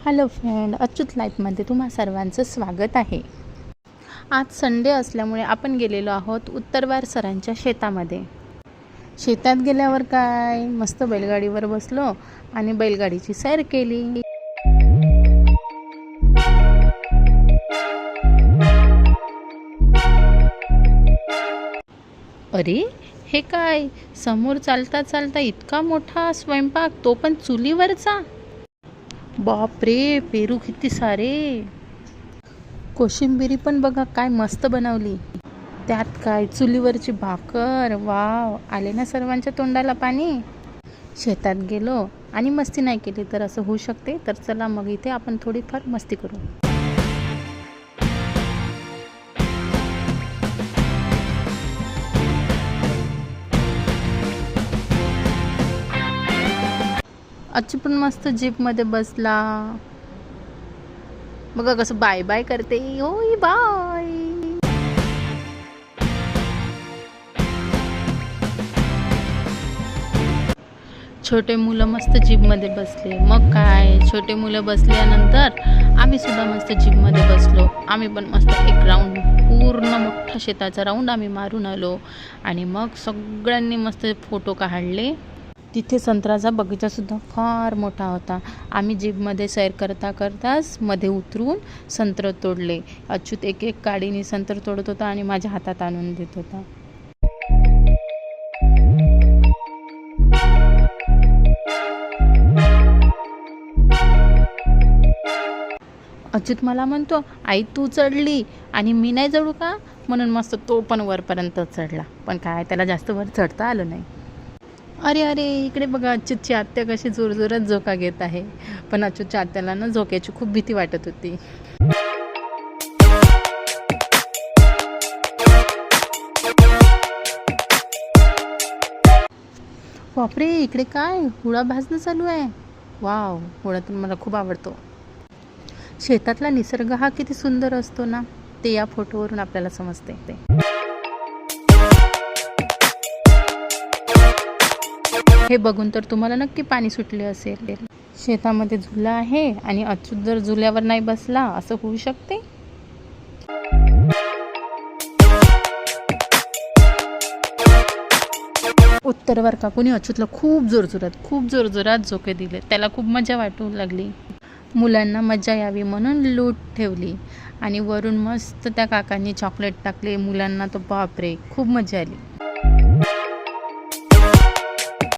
Hello friend, Achyut लाईफमध्ये तुम्हा सर्वांचं स्वागत आहे. आज संडे असल्यामुळे आपण गेलेलो आहोत उत्तरवार सरांच्या शेतामध्ये. शेतात गेल्यावर काय मस्त बैलगाडीवर बसलो आणि बैलगाडीची सैर केली. अरे हे काय, समोर चालता चालता इतका मोठा स्वयंपाक, तो पण चुलीवरचा. बाप रे, पेरू किती सारे. कोशिंबिरी पण बघा काय मस्त बनवली. त्यात काय चुलीवरची भाकर. वाव, आले ना सर्वांच्या तोंडाला पाणी. शेतात गेलो आणि मस्ती नाही केली तर असं होऊ शकते. तर चला मग इथे आपण थोडीफार मस्ती करू. अच्ची पण मस्त जीपमध्ये बसला. बघा कसं बाय बाय करते. होय बाय. छोटे मुलं मस्त जीपमध्ये बसले. मग काय, छोटे मुलं बसल्यानंतर आम्ही सुद्धा मस्त जीपमध्ये बसलो. आम्ही पण मस्त एक राऊंड, पूर्ण मोठा शेताचा राऊंड आम्ही मारून आलो आणि मग सगळ्यांनी मस्त फोटो काढले. तिथे संत्र्याचा बगीचासुद्धा फार मोठा होता. आम्ही जीपमध्ये सैर करता करताच मध्ये उतरून संत्र तोडले. अच्युत एक एक काडीने संत्र तोडत होता आणि माझ्या हातात आणून देत होता. अच्युत मला म्हणतो, आई तू चढली आणि मी नाही चढू का, म्हणून मस्त तो पण वरपर्यंत चढला. पण काय त्याला जास्त वर चढता आलं नाही. अरे अरे, इकडे बघा अच्युतची आत्या कशी जोरजोरात झोका घेत आहे. पण अच्युतच्या आत्याला ना झोक्याची खूप भीती वाटत होती. बापरे, इकडे काय हुळा भाजणं चालू आहे. वाव, हुळा तर मला खूप आवडतो. शेतातला निसर्ग हा किती सुंदर असतो ना, ते या फोटोवरून आपल्याला समजते. हे बघून तर तुम्हाला नक्की पाणी सुटले असेल. शेतामध्ये झुला आहे आणि अच्युत जर झुल्यावर नाही बसला असं होऊ शकते. उत्तरवार काकूने अच्युतला खूप जोरजोरात झोके दिले. त्याला खूप मजा वाटू लागली. मुलांना मजा यावी म्हणून लूट ठेवली आणि वरून मस्त त्या काकांनी चॉकलेट टाकले मुलांना. तर बापरे, खूप मजा आली.